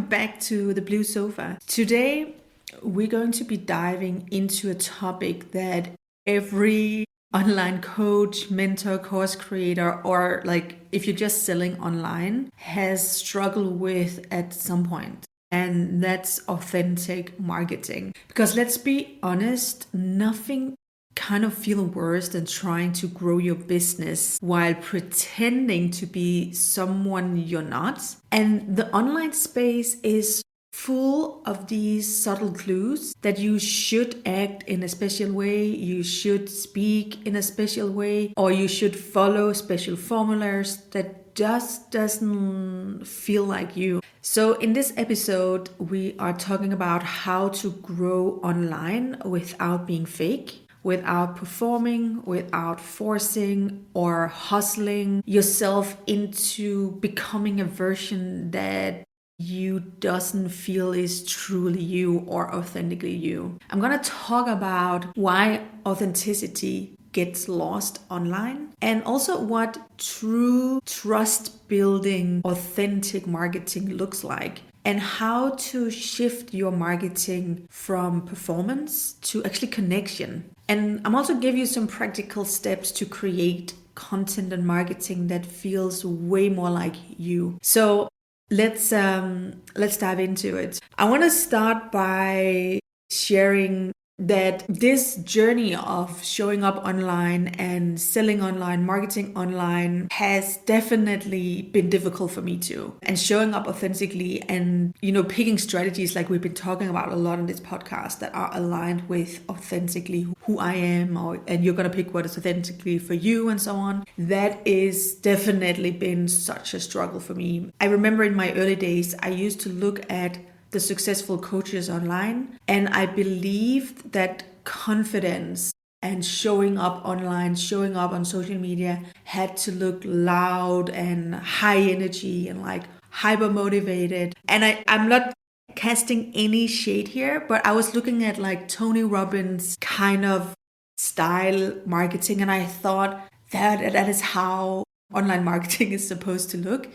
back to the blue sofa. Today, we're going to be diving into a topic that every online coach, mentor, course creator, or like if you're just selling online, has struggled with at some point. And that's authentic marketing. Because let's be honest, nothing kind of feel worse than trying to grow your business while pretending to be someone you're not. And the online space is full of these subtle clues that you should act in a special way, you should speak in a special way, or you should follow special formulas that just doesn't feel like you. So in this episode, we are talking about how to grow online without being fake, without performing, without forcing or hustling yourself into becoming a version that you doesn't feel is truly you or authentically you. I'm gonna talk about why authenticity gets lost online and also what true trust building authentic marketing looks like, and how to shift your marketing from performance to actually connection. And I'm also give you some practical steps to create content and marketing that feels way more like you. So let's dive into it. I want to start by sharing that this journey of showing up online and selling online, marketing online has definitely been difficult for me too. And showing up authentically and, picking strategies like we've been talking about a lot in this podcast that are aligned with authentically who I am, and you're going to pick what is authentically for you and so on. That is definitely been such a struggle for me. I remember in my early days, I used to look at the successful coaches online, and I believed that confidence and showing up online, showing up on social media had to look loud and high energy and like hyper motivated. And I'm not casting any shade here, but I was looking at like Tony Robbins kind of style marketing, and I thought that is how online marketing is supposed to look.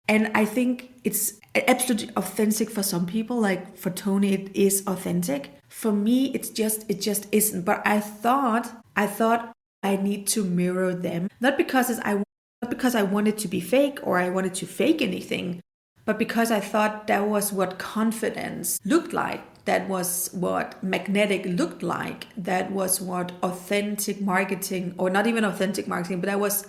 And I think it's absolutely authentic for some people. Like for Tony, it is authentic. For me, it just isn't. But I thought I need to mirror them, not because I wanted to be fake or I wanted to fake anything, but because I thought that was what confidence looked like. That was what magnetic looked like. That was what authentic marketing, or not even authentic marketing, but that was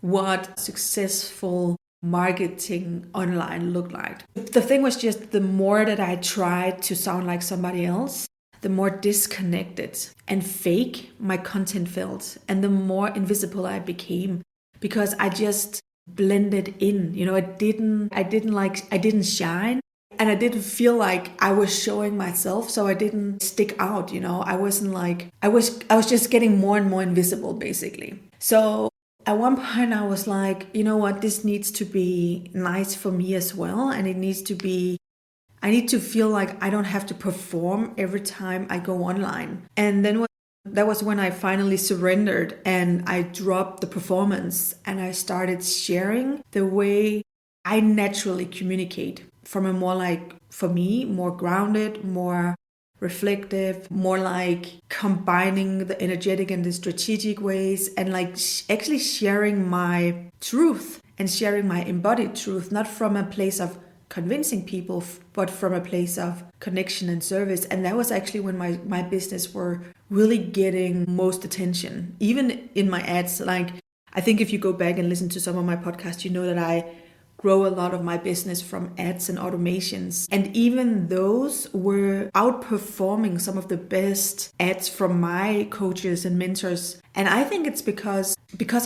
what successful marketing online looked like. The thing was just the more that I tried to sound like somebody else, the more disconnected and fake my content felt, and the more invisible I became because I just blended in. I didn't shine, and I didn't feel like I was showing myself, so I didn't stick out. I wasn't like I was just getting more and more invisible basically. So at one point I was like, you know what, this needs to be nice for me as well. And I need to feel like I don't have to perform every time I go online. And then that was when I finally surrendered and I dropped the performance and I started sharing the way I naturally communicate from a more like, for me, more grounded, more reflective, more like combining the energetic and the strategic ways, and like actually sharing my truth and sharing my embodied truth, not from a place of convincing people, but from a place of connection and service. And that was actually when my business were really getting most attention, even in my ads. Like, I think if you go back and listen to some of my podcasts, you know that I grow a lot of my business from ads and automations. And even those were outperforming some of the best ads from my coaches and mentors. And I think it's because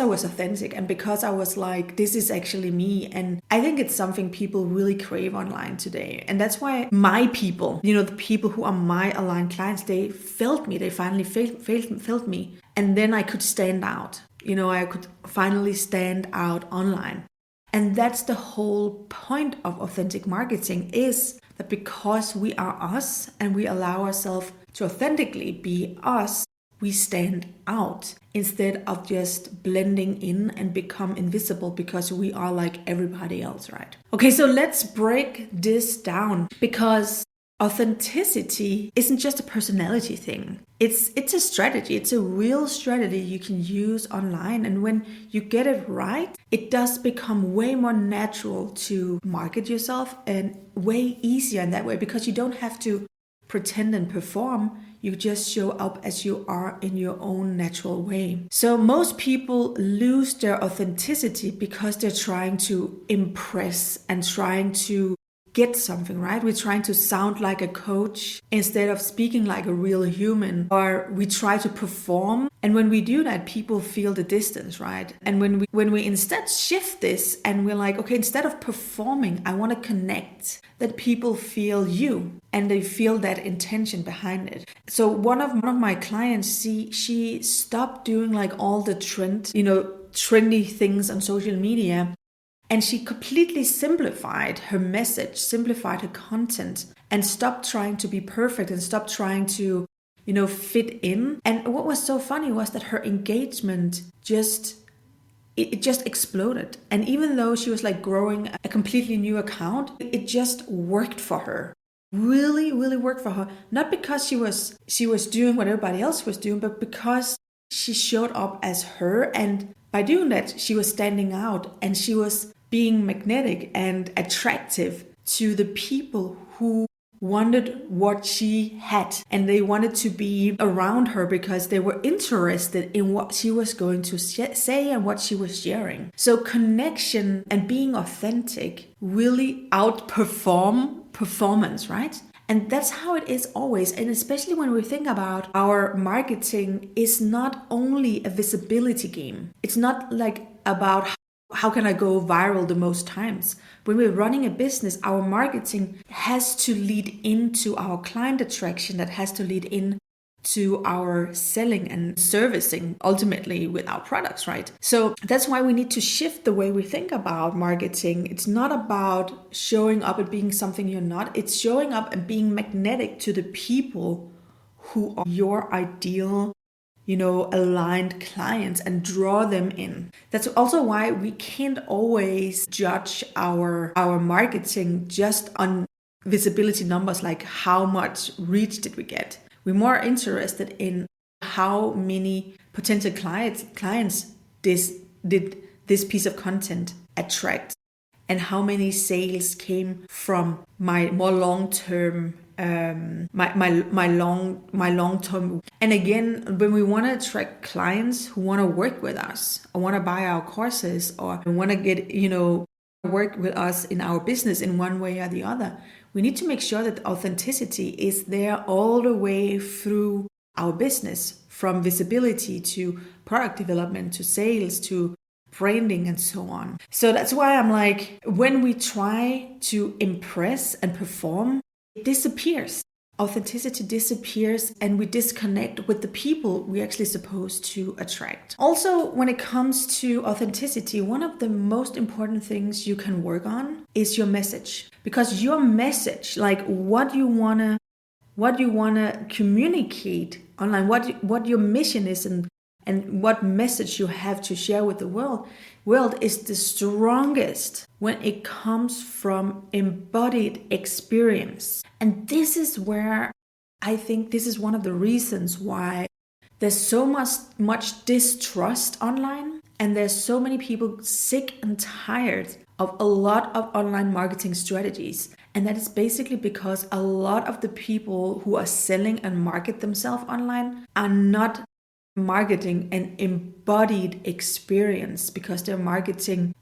I was authentic and because I was like, this is actually me. And I think it's something people really crave online today. And that's why my people, the people who are my aligned clients, they felt me. They finally felt me. And then I could stand out. I could finally stand out online. And that's the whole point of authentic marketing, is that because we are us and we allow ourselves to authentically be us, we stand out instead of just blending in and become invisible because we are like everybody else, right? Okay, so let's break this down, because authenticity isn't just a personality thing. It's a strategy. It's a real strategy you can use online. And when you get it right, it does become way more natural to market yourself, and way easier in that way, because you don't have to pretend and perform. You just show up as you are in your own natural way. So most people lose their authenticity because they're trying to impress and trying to get something, right? We're trying to sound like a coach instead of speaking like a real human, or we try to perform. And when we do that, people feel the distance, right? And when we instead shift this and we're like, okay, instead of performing, I want to connect, that people feel you and they feel that intention behind it. So one of my clients, she stopped doing like all the trendy things on social media. And she completely simplified her message, simplified her content, and stopped trying to be perfect and stopped trying to, fit in. And what was so funny was that her engagement just exploded. And even though she was like growing a completely new account, it just worked for her. Really, really worked for her. Not because she was doing what everybody else was doing, but because she showed up as her. And by doing that, she was standing out, and she was being magnetic and attractive to the people who wanted what she had, and they wanted to be around her because they were interested in what she was going to say and what she was sharing. So connection and being authentic really outperform performance, right? And that's how it is always. And especially when we think about our marketing is not only a visibility game. It's not like about how can I go viral the most times? When we're running a business, our marketing has to lead into our client attraction, that has to lead in to our selling and servicing ultimately with our products, right? So that's why we need to shift the way we think about marketing. It's not about showing up and being something you're not. It's showing up and being magnetic to the people who are your ideal aligned clients, and draw them in. That's also why we can't always judge our marketing just on visibility numbers, like how much reach did we get. We're more interested in how many potential clients did this piece of content attract, and how many sales came from my more long-term my long-term. And again, when we want to attract clients who want to work with us or want to buy our courses or want to get work with us in our business in one way or the other, we need to make sure that authenticity is there all the way through our business, from visibility to product development to sales to branding and so on. So that's why I'm like, when we try to impress and perform, it disappears. Authenticity disappears, and we disconnect with the people we're actually supposed to attract. Also, when it comes to authenticity, one of the most important things you can work on is your message. Because your message, like what you wanna communicate online, what your mission is, and what message you have to share with the world is the strongest when it comes from embodied experience. And this is where I think this is one of the reasons why there's so much distrust online, and there's so many people sick and tired of a lot of online marketing strategies. And that is basically because a lot of the people who are selling and market themselves online are not marketing an embodied experience, because they're marketing,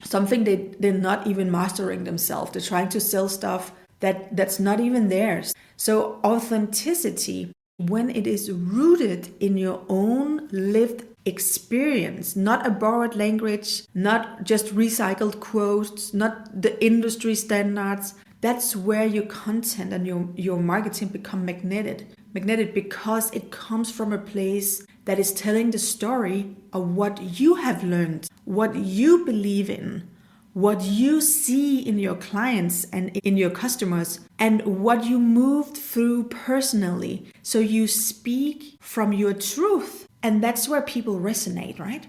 something they're not even mastering themselves. They're trying to sell stuff that's not even theirs. So authenticity, when it is rooted in your own lived experience, not a borrowed language, not just recycled quotes, not the industry standards, that's where your content and your marketing become magnetic, because it comes from a place that is telling the story of what you have learned, what you believe in, what you see in your clients and in your customers and what you moved through personally. So you speak from your truth, and that's where people resonate, right?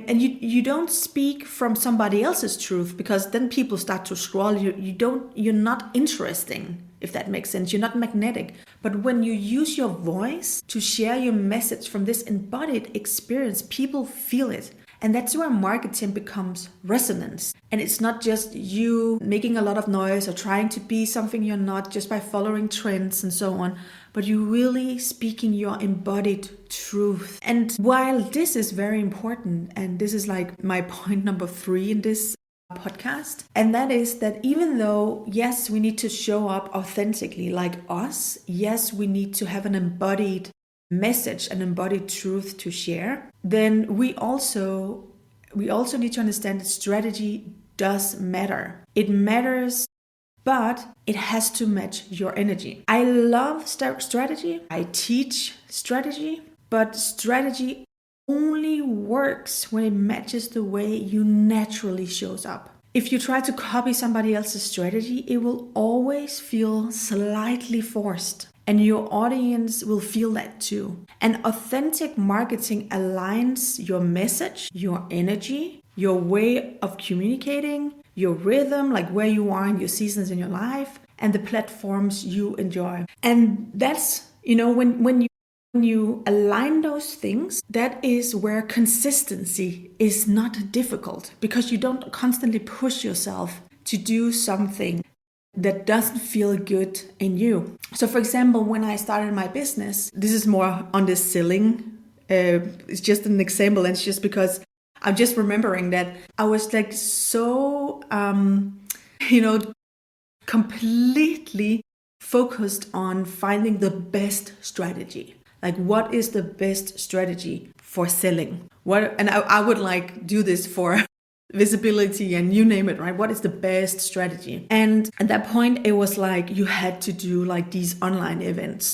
And you don't speak from somebody else's truth, because then people start to scroll. You're not interesting, if that makes sense. You're not magnetic. But when you use your voice to share your message from this embodied experience, people feel it. And that's where marketing becomes resonance. And it's not just you making a lot of noise or trying to be something you're not just by following trends and so on, but you really speaking your embodied truth. And while this is very important, and this is like my point number 3 in this podcast, and that is that even though, yes, we need to show up authentically like us, yes, we need to have an embodied message, an embodied truth to share, then we also need to understand that strategy does matter. It matters, but it has to match your energy. I love strategy. I teach strategy, but strategy only works when it matches the way you naturally shows up. If you try to copy somebody else's strategy, it will always feel slightly forced. And your audience will feel that too. And authentic marketing aligns your message, your energy, your way of communicating, your rhythm, like where you are in your seasons in your life, and the platforms you enjoy. And that's, when you align those things, that is where consistency is not difficult, because you don't constantly push yourself to do something that doesn't feel good in you. So for example, when I started my business, this is more on the selling. It's just an example, and it's just because I'm just remembering that I was like so, completely focused on finding the best strategy. Like, what is the best strategy for selling? And I would like do this for visibility and you name it, right? What is the best strategy? And at that point, it was like you had to do like these online events.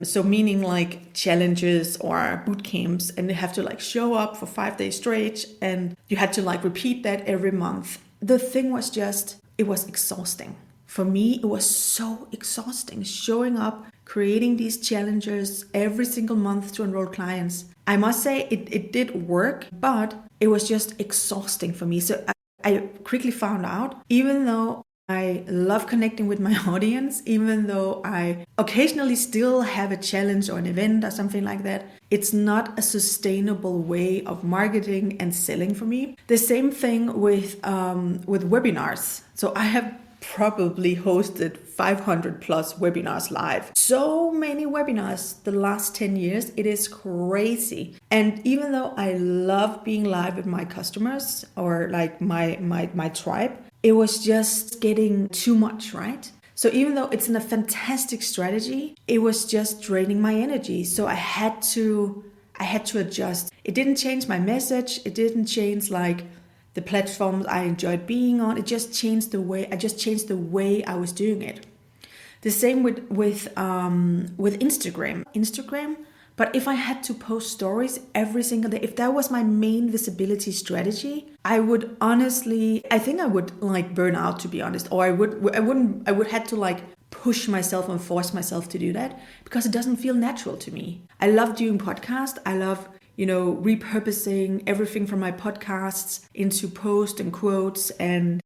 So meaning like challenges or boot camps, and you have to like show up for 5 days straight, and you had to like repeat that every month. The thing was just, it was exhausting. For me, it was so exhausting showing up, creating these challenges every single month to enroll clients. I must say it did work, but it was just exhausting for me. So I quickly found out, even though I love connecting with my audience, even though I occasionally still have a challenge or an event or something like that, it's not a sustainable way of marketing and selling for me. The same thing with webinars. So I have probably hosted 500 plus webinars live. So many webinars the last 10 years. It is crazy. And even though I love being live with my customers or like my tribe, it was just getting too much, right? So even though it's a fantastic strategy, it was just draining my energy. So I had to adjust. It didn't change my message. It didn't change like the platforms I enjoyed being on. It just changed the way I was doing it. The same with Instagram. But if I had to post stories every single day, if that was my main visibility strategy, I would like burn out, to be honest. Or I would have to like push myself and force myself to do that, because it doesn't feel natural to me. I love doing podcasts. I love repurposing everything from my podcasts into posts and quotes. And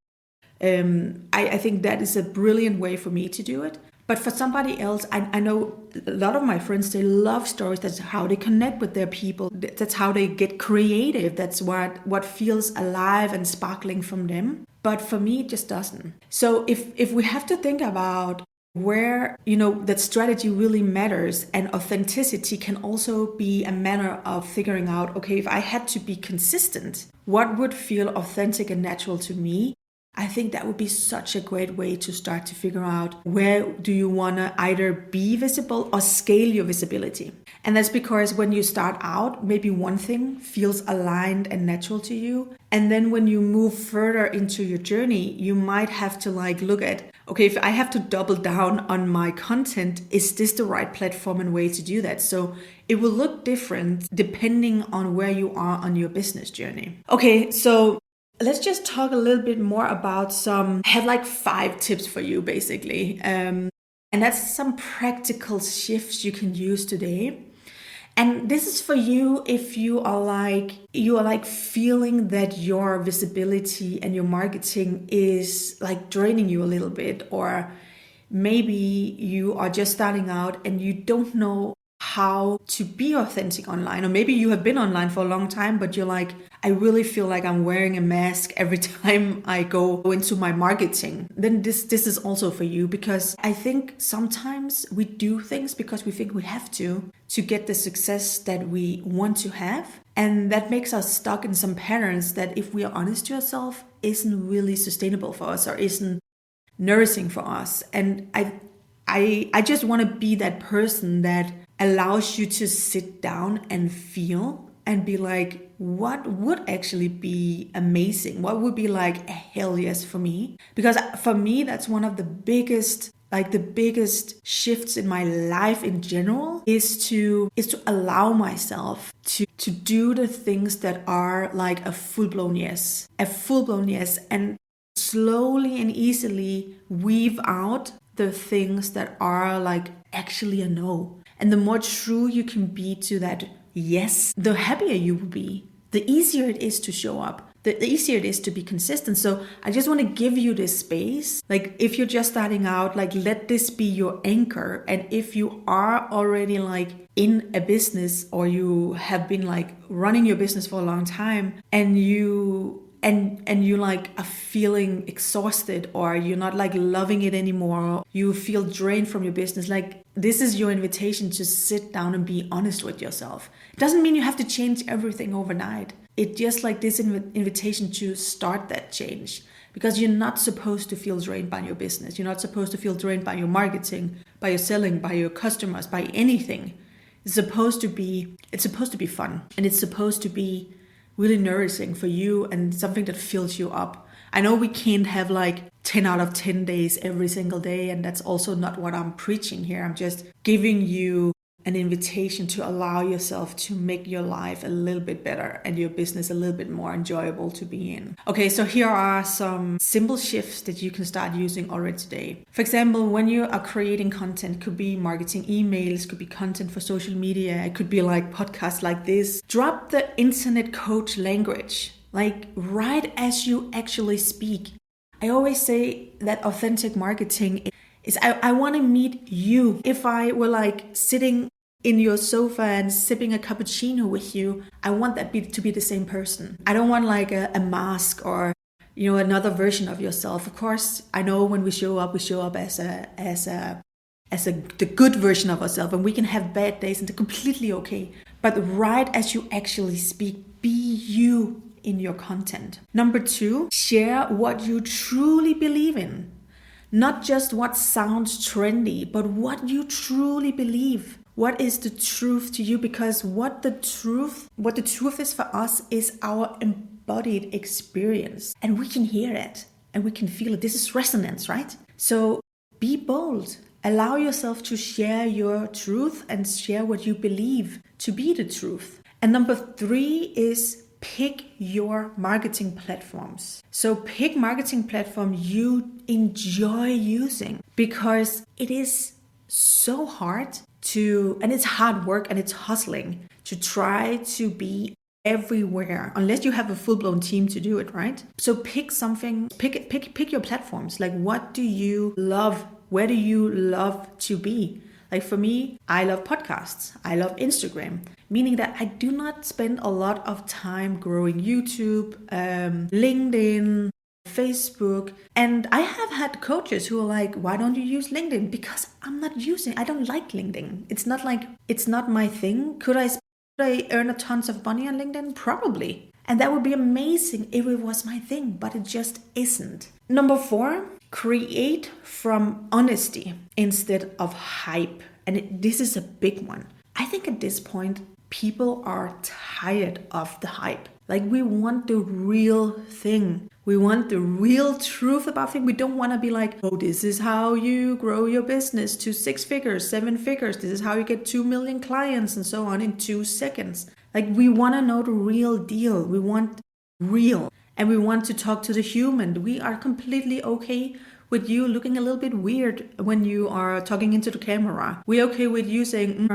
I think that is a brilliant way for me to do it. But for somebody else, I know a lot of my friends, they love stories. That's how they connect with their people. That's how they get creative. That's what feels alive and sparkling from them. But for me, it just doesn't. So if we have to think about where, that strategy really matters, and authenticity can also be a manner of figuring out, okay, if I had to be consistent, what would feel authentic and natural to me? I think that would be such a great way to start to figure out where do you want to either be visible or scale your visibility. And that's because when you start out, maybe one thing feels aligned and natural to you. And then when you move further into your journey, you might have to like look at, okay, if I have to double down on my content, is this the right platform and way to do that? So it will look different depending on where you are on your business journey. Okay, so let's just talk a little bit more about I have like 5 tips for you basically. And that's some practical shifts you can use today. And this is for you if you are like feeling that your visibility and your marketing is like draining you a little bit, or maybe you are just starting out and you don't know how to be authentic online, or maybe you have been online for a long time but you're like, I really feel like I'm wearing a mask every time I go into my marketing. Then this is also for you, because I think sometimes we do things because we think we have to get the success that we want to have, and that makes us stuck in some patterns that, if we are honest to ourselves, isn't really sustainable for us or isn't nourishing for us. And I just want to be that person that allows you to sit down and feel and be like, what would actually be amazing? What would be like a hell yes for me? Because for me, that's one of the biggest shifts in my life in general, is to allow myself to do the things that are like a full-blown yes, and slowly and easily weave out the things that are like actually a no. And the more true you can be to that yes, the happier you will be. The easier it is to show up. The easier it is to be consistent. So I just want to give you this space. Like, if you're just starting out, like, let this be your anchor. And if you are already like in a business, or you have been like running your business for a long time, and you like are feeling exhausted, or you're not like loving it anymore, you feel drained from your business, like, this is your invitation to sit down and be honest with yourself. It doesn't mean you have to change everything overnight. It's just like this invitation to start that change, because you're not supposed to feel drained by your business. You're not supposed to feel drained by your marketing, by your selling, by your customers, by anything. It's supposed to be fun, and it's supposed to be really nourishing for you and something that fills you up. I know we can't have like 10 out of 10 days every single day, and that's also not what I'm preaching here. I'm just giving you an invitation to allow yourself to make your life a little bit better and your business a little bit more enjoyable to be in. Okay, so here are some simple shifts that you can start using already today. For example, when you are creating content, it could be marketing emails, could be content for social media, it could be like podcasts like this. Drop the internet coach language, like right as you actually speak. I always say that authentic marketing is I want to meet you. If I were like sitting in your sofa and sipping a cappuccino with you, I want that to be the same person. I don't want like a mask or another version of yourself. Of course, I know when we show up as the good version of ourselves, and we can have bad days, and they're completely okay. But right as you actually speak, be you in your content. Number 2, share what you truly believe in. Not just what sounds trendy, but what you truly believe. What is the truth to you? Because what the truth is for us is our embodied experience. And we can hear it and we can feel it. This is resonance, right? So be bold. Allow yourself to share your truth and share what you believe to be the truth. And number 3 is pick your marketing platforms. So pick marketing platform you enjoy using, because it is so hard and it's hard work and it's hustling to try to be everywhere unless you have a full-blown team to do it, right? So pick something, pick your platforms. Like, what do you love? Where do you love to be? Like for me, I love podcasts. I love Instagram, meaning that I do not spend a lot of time growing YouTube, LinkedIn, Facebook. And I have had coaches who are like, why don't you use LinkedIn? Because I don't like LinkedIn. It's not my thing. Could I earn a tons of money on LinkedIn? Probably. And that would be amazing if it was my thing, but it just isn't. Number 4, create from honesty instead of hype. And this is a big one. I think at this point, people are tired of the hype. Like, we want the real thing. We want the real truth about things. We don't want to be like, oh, this is how you grow your business to 6 figures, 7 figures. This is how you get 2 million clients and so on in 2 seconds. Like, we want to know the real deal. We want real. and we want to talk to the human. We are completely okay with you looking a little bit weird when you are talking into the camera. We're okay with you saying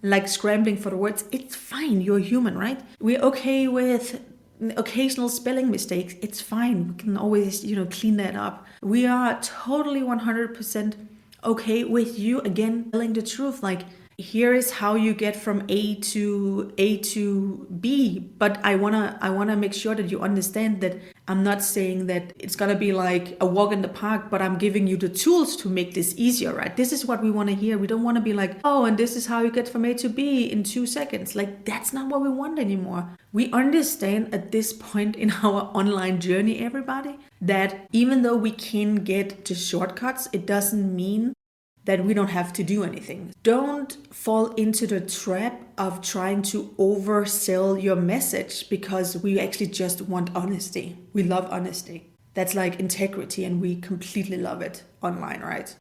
like scrambling for the words. It's fine, you're human, right? We're okay with occasional spelling mistakes. It's fine, we can always, clean that up. We are totally 100% okay with you, again, telling the truth. Like, here is how you get from A to B. But I wanna make sure that you understand that I'm not saying that it's gonna be like a walk in the park, but I'm giving you the tools to make this easier, right? This is what we want to hear. We don't want to be like, oh, and this is how you get from A to B in 2 seconds. Like, that's not what we want anymore. We understand at this point in our online journey, everybody, that even though we can get to shortcuts, it doesn't mean that we don't have to do anything. Don't fall into the trap of trying to oversell your message, because we actually just want honesty. We love honesty. That's like integrity, and we completely love it online, right?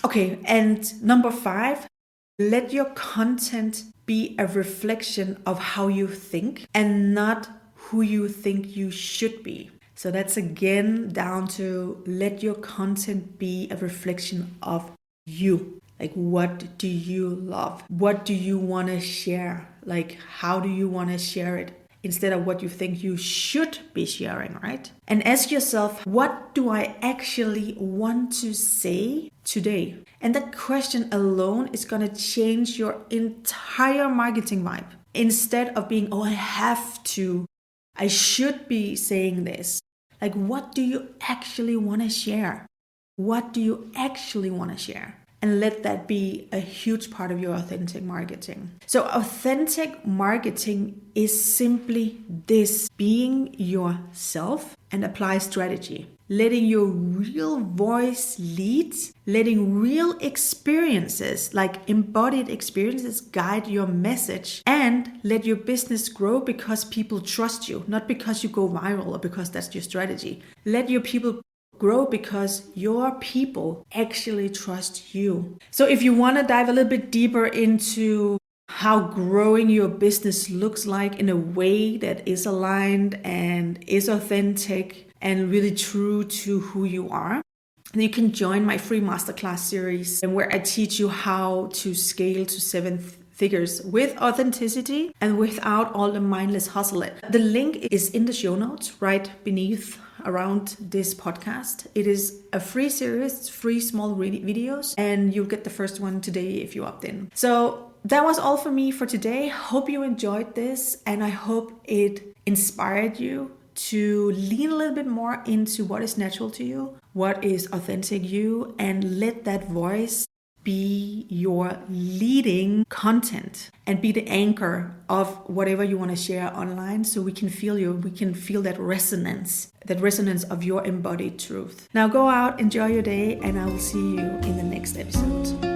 Okay, and number 5, let your content be a reflection of how you think and not who you think you should be. So that's again down to let your content be a reflection of you. Like, what do you love? What do you want to share? Like, how do you want to share it? Instead of what you think you should be sharing, right? And ask yourself, what do I actually want to say today? And that question alone is going to change your entire marketing vibe. Instead of being, oh, I have to, I should be saying this. Like, what do you actually want to share? What do you actually want to share? And let that be a huge part of your authentic marketing. So authentic marketing is simply this: being yourself and apply strategy. Letting your real voice lead, letting real experiences, like embodied experiences, guide your message, and let your business grow because people trust you, not because you go viral or because that's your strategy. Let your people grow because your people actually trust you. So if you want to dive a little bit deeper into how growing your business looks like in a way that is aligned and is authentic and really true to who you are, then you can join my free masterclass series, where I teach you how to scale to 7 figures with authenticity and without all the mindless hustle. The link is in the show notes right beneath around this podcast. It is a free series, 3 small videos, and you'll get the first one today if you opt in. So that was all for me for today. Hope you enjoyed this, and I hope it inspired you to lean a little bit more into what is natural to you, what is authentic you, and let that voice be your leading content and be the anchor of whatever you want to share online, so we can feel you, we can feel that resonance of your embodied truth. Now go out, enjoy your day, and I will see you in the next episode.